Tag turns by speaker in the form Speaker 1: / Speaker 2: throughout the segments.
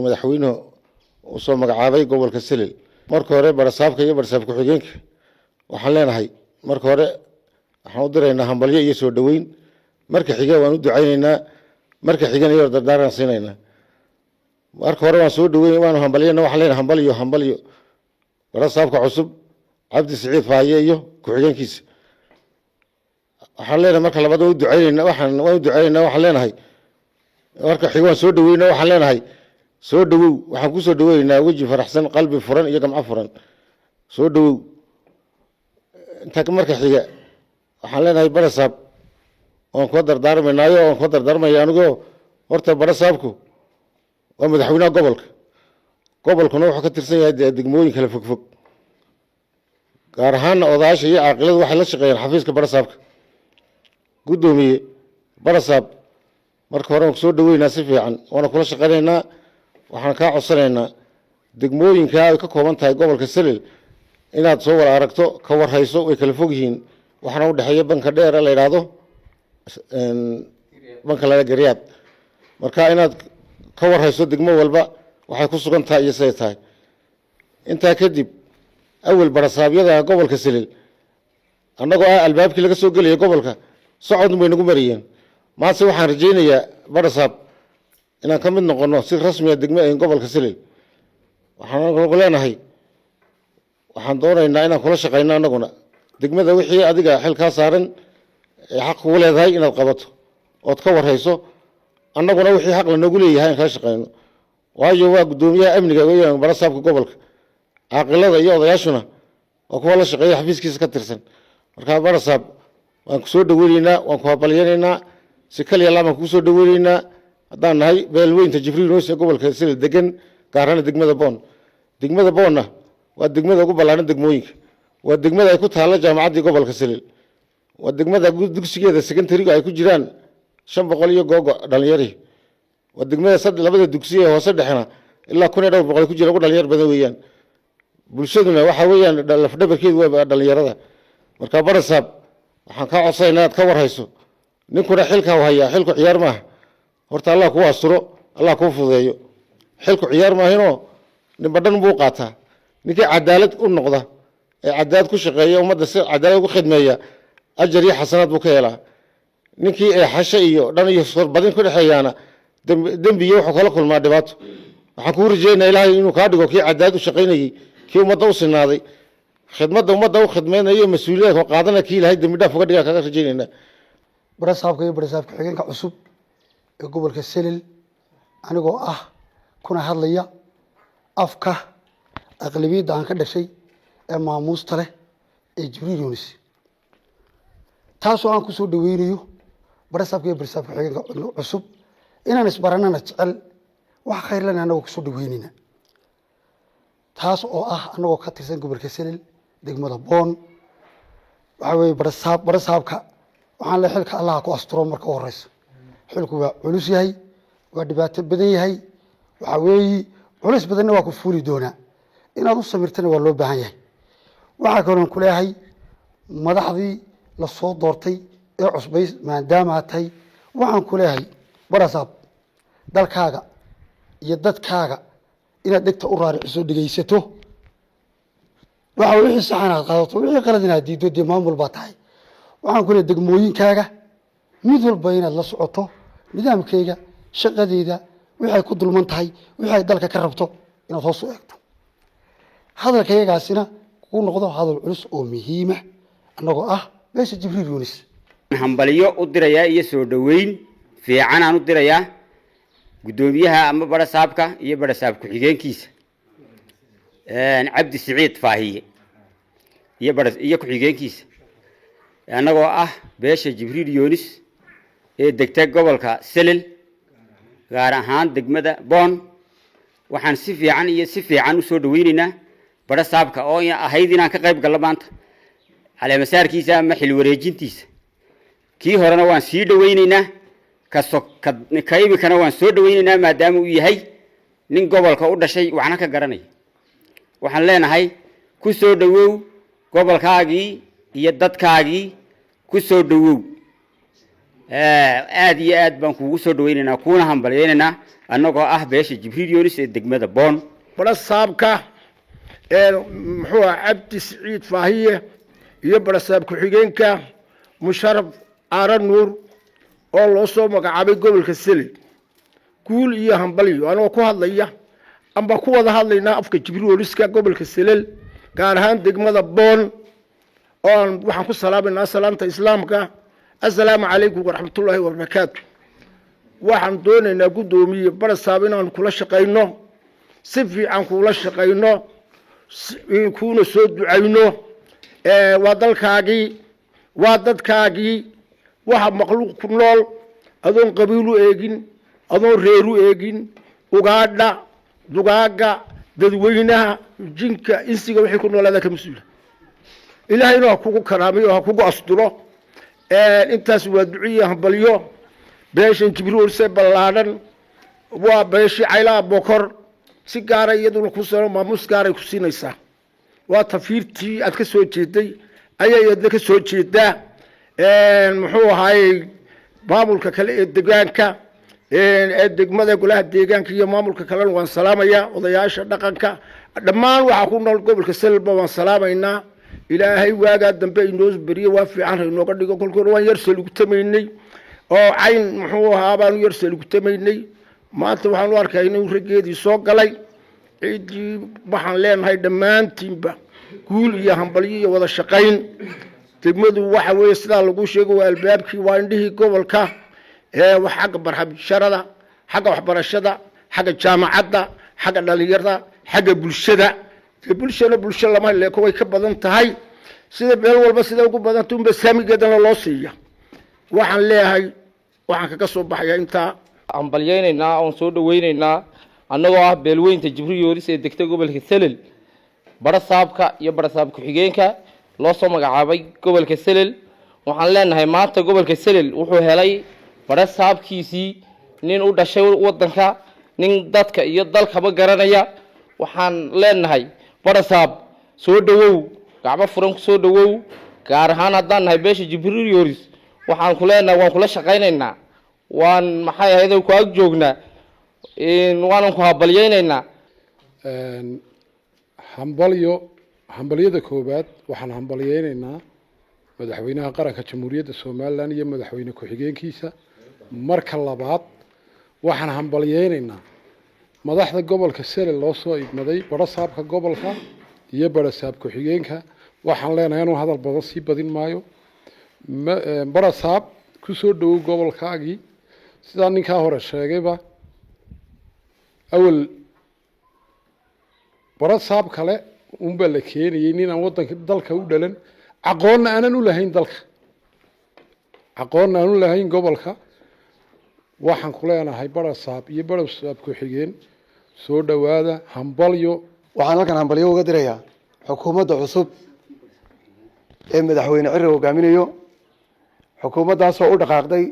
Speaker 1: madaxweynuhu uu soo magacaabay gobolka Selil marka hore barasaabka iyo barasaab ku-xigeenka waxaan leenahay marka hore waxaan u direynaa hambalyo iyo soo dhaweyn marka xiga waan u ducaynaynaa marka xigana iyo dardaaran siinaynaa marka hore waan soo dhaweyn waan hambalyana waxaan leenahay hambalyo barasaabka cusub Cabdi Siciid Faaye iyo ku-xigeenkiisa waxaan leenahay marka labaad u ducaynaynaa waxaan leenahay marka xiga waan soo dhaweynaa waxaan leenahay soo dhawow waxaan ku soo dhaweynaa waji faraxsan qalbi furan iyo gamco furan soo dhawow inta marka xiga waxaan leenahay barasaab oo ku dardaarmayaa anigoo horta barasaabku waa madaxweynaha gobolkuna wuxuu ka tirsan yahay degmooyin kala fogfog gaar ahaan odayaasha iyo caaqiladu waxay la shaqeeyaan xafiiska barasaabka gudoomiye barasaab marka hore waan soo dhaweynaa si fiican waana kula shaqeynaynaa waxaan ka codsanaynaa degmooyinka ay ka kooban tahay gobolka Selil inaad soo wada aragto ka warhayso way kala fog yihiin waxaana u dhaxeeya banka dheer la yiraahdo banka la Gariyaad marka inaad ka warhayso degmo walba waxay ku sugan tahay iyo say tahay inta kadib awal barasaabyada gobolka Selil annagoo albaabkii laga soo galay gobolka socod way nagu mariyeen maanta waxaan rajaynayaa barasaab inaan ka mid noqono si rasmi ah degmada gobolka Selil waxaan leenahay waxaan doonaynaa inaan kula shaqeyno annaguna degmada wixii adiga xil ka saaran xaq u leedahay inaad qabato oo ka warhayso annaguna wixii xaq la nagu leeyahay in ka shaqeyno waayo waa gudoomiyaha amniga weeyaan barasaabka gobolka caaqilada iyo odayaashuna oo kuwa la shaqeeya xafiiskiisa ka tirsan marka barasaab waan ku soo dhaweynaynaa waan ku habalyeynaa si kaliya lama ku soo dhaweynaynaa haddaan nahay beelweynta Jibriil Hoose gobolka Selil degan gaarana degmada Boonna waa degmada ugu ballaaran degmooyinka waa degmada ay ku taalo jaamacadda gobolka Selil waa degmada dugsigeeda secondary-ga ay ku jiraan 500 iyo googo dhalinyaro waa degmada labada dugsi ee hoose dhexna ilaa 1200 ku jira dhalinyaro badan weeyaan bulshaduna waxa weeyaan lafdhabarkeedu waa dhalinyarada marka barasaab waxaan ka codsaynaa inaad ka warhayso ninkuna xilka uu hayaa xilku ciyaar ma horta Allah ku asuro Allah ku fudeeyo xilku ciyaar ma ahino nin badan buu qaataa ninkii cadaalad u noqda ee cadaalad ku shaqeeya ummadda si cadaalad ugu khidmeeya ajar iyo xasanaad buu ka helaa ninkii ee xasha iyo dhan iyo sor badan ku dhaxeeyana dambiyo wuxuu kala kulmaa dhibaato waxaan ku rajaynayaa Ilaahay inuu ka dhigo kii cadaalad u shaqeynayay kii ummadda u sinaaday khidmadda ummadda u khidmeynayo mas'uuliyad ka qaadana kii Ilaahay dambi dhaaf uga dhiga kaga rajaynaynaa
Speaker 2: barasaabka iyo barasaabka xigeenka cusub ee gobolka Selil anigoo kuna hadlaya afka aqlabiyada aan ka dhashay ee maamuusta leh ee Jibriil Hoose taasoo aan ku soo dhaweynayo barasaabka iyo barasaabka xigeenka cusub inaan isbaranana jecel wax khayr lana anagu ku soo dhaweynina taas oo anagoo ka tirsan gobolka Selil degmada Boon waxa weey barasaabka waxaan la xilka Allah ku asturo marka horeysa xilku waa culus yahay waa dhibaato badan yahay waxa weey culus badanna waa ku fuuli doona inaad u samirtana waa loo baahan yahay waxa kale oo ku leeyahay madaxdii la soo doortay ee cusbay maadaama tahay waxaan ku leeyahay barasaab dalkaaga iyo dadkaaga inaad dhigta u raariciso dhigaysato waxa wixii saxan aad qaadato wixii qalad inaad diido dee maamul baa tahay waxaan ku leeyahay degmooyinkaaga mid walba inaad la socoto nidaamkayga shaqadeeda waxay ku dulman tahay waxay dalka ka rabto inaad hoos u eegto hadalkaygaasina ku noqdo hadal culus oo muhiim ah anagoo beesha Jibriil Hoose
Speaker 3: hambalyo u diraya iyo soo dhaweyn fiican aan u dirayaa gudoomiyaha ama barasaabka iyo barasaab ku-xigeenkiisa Cabdi Siciid Faahiye iyo ku-xigeenkiisa anagoo beesha Jibriil Hoose ee degta gobolka Selil gaar ahaan degmada Boon waxaan si fiican u soo dhaweynaynaa barasaabka oo ahayd inaan ka qayb galo maanta على مساركيسا ama xil wareejintiisa kii horena waan sii dhaweynaynaa kaymikana waan soo dhaweynaynaa maadaama uu yahay nin gobolka u dhashay waxna ka garanay waxaan leenahay ku soo dhawow gobolkaagii iyo dadkaagii ku soo dhawow aad iyo aad baan kuugu soo dhaweynaynaa kuuna hambalyeynayna annagoo ah beesha Jibriil Yoonis ee degmada Boon
Speaker 4: barasaabka muxuu Cabdi Saciid Faahiye iyo barasaab ku-xigeenka Musharraf Aaran Nuur oo loo soo magacaabay gobolka Sele guul iyo hambalyo anoo ku hadlaya amba ku wada hadlaynaa afka Jibriil Yooniska gobolka Sele gaar ahaan degmada Boon oo waxaan ku salaaminaa salaanta islaamka assalaamu calaykum waraxmatullaahi wabarakaatuh waxaan doonaynaa gudoomiye barasaab inaan kula shaqeyno si fiican kula shaqeyno kuna soo ducayno waa dalkaagii waa dadkaagii waxa makhluuq ku nool adoon qabiilu eegin adoon reeru eegin ugaadha dugaaga dadweynaha jinka insiga wixii ku noolaada ka masuula ilaahayna ha kugu karaamiyo ha kugu asturo intaas waa duciye hambalyo beeshan Jibriil Yoonis ballaadan waa beeshi Cayla Bokor si gaar ah iyaduna ku soo maamus gaar ah ku siinaysa waa tafiirtii aad ka soo jeeday ayay ka soo jeedaa muxuu ahaay maamulka kale ee deegaanka degmada golaha deegaanka iyo maamulka kale waan salaamaya odayaasha dhaqanka dhammaan waxa ku nool gobolka Selba waan salaamaynaa ilaahay waaga dambe inoo bariyo waa fiican inooga dhigo kolkood waan yar saligu tameynay oo cayn muxuu ahaa baan yar saligu tameynay maanta waxaan u arkaa inuu rageedii soo galay ciidii waxaan leenahay dhammaantiinba guul iyo hambalyo iyo wada shaqayn degmadu waxa weeye sida lagu sheego waa albaabkii waa indhihii gobolka wax xagga barxabsharada xagga waxbarashada xagga jaamacadda xagga dhalinyarada xagga bulshada lama leeko way ka badan tahay sida meel walba sida ugu badan tunba saamigeedana loo siiya waxaan leeyahay waxaan kaga soo baxaya inta
Speaker 5: ambalyeynayna oo soo dhaweynaynaa annagoo ah beelweynta Jibriil Yoonis ee degta gobolka Selel barasaabka iyo barasaab ku-xigeenka loo soo magacaabay gobolka Selel waxaan leenahay maanta gobolka Selel wuxuu helay barasaabkiisii nin u dhashay wadanka nin dadka iyo dalkaba garanaya waxaan leenahay barasaab soo dhawow gacmo furan ku soo dhawow gaar ahaan haddaan nahay beesha Jibriil Yoonis waxaan ku leenahay waan kula shaqaynaynaa waan maxay ahayd ku ag joognaa waan ku hambalyeynaa
Speaker 6: hambalyada koobaad waxaan hambalyeynaynaa madaxweynaha qaranka jamhuuriyadda Soomaaliland iyo madaxweyne ku-xigeenkiisa marka labaad waxaan hambalyeynaynaa madaxda gobolka Sele loo soo idmaday barasaabka gobolka iyo barasaab ku-xigeenka waxaan leenahay inuu hadal badan sii badin maayo barasaab ku soo dhawow gobolkaagii sida ninka hore sheegayba awal barasaab kale unba la keenayay nin aan wadanka dalka u dhalan aqoon aanan u lahayn dalka aqoon aan u lahayn gobolka waxaan ku leenahay barasaab iyo barasaab ku-xigeen soo dhawaada hambalyo
Speaker 2: waxaan halkan hambalyo uga dirayaa xukuumadda cusub ee madaxweyne Cirre hogaaminayo xukuumaddaas oo u dhaqaaqday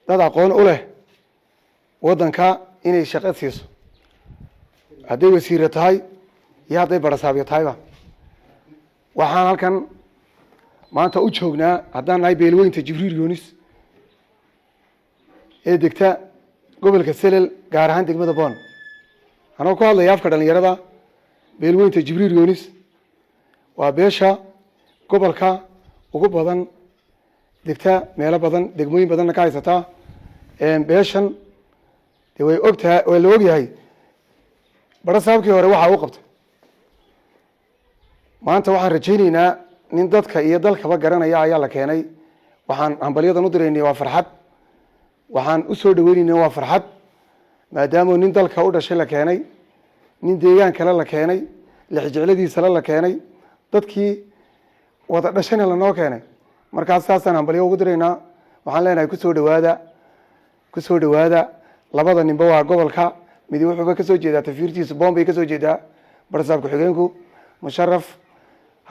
Speaker 2: dad aqoon u leh wadanka inay shaqo siiso hadday wasiir tahay iyo hadday barasaab tahayba waxaan halkan maanta u joognaa haddaan nahay beelweynta Jibriil Yoonis ee degta gobolka Selel gaar ahaan degmada Boon anoo ku hadlaya afka dhalinyarada beelweynta Jibriil Yoonis waa beesha gobolka ugu badan degta meelo badan degmooyin badan ka haysata beeshan way ogtahay oo la ogyahay barasaabkii hore waxa uu qabtay maanta waxaan rajaynaynaa nin dadka iyo dalkaba garanaya ayaa la keenay waxaan hambalyadan u diraynay waa farxad waxaan u soo dhaweynaynaa waa farxad maadaama nin dalka u dhashay la keenay nin deegaan kale la keenay lixjecladiisa la keenay dadkii wada dhashayna la noo keenay markaas saasaan hambalyo ugu diraynaa waxaan leenahay ku soo dhawaada labada ninba waa gobolka mid wuxuu ka soo jeedaa tafiirtiisa Boon bay ka soo jeedaa barasaab ku-xigeenku Musharraf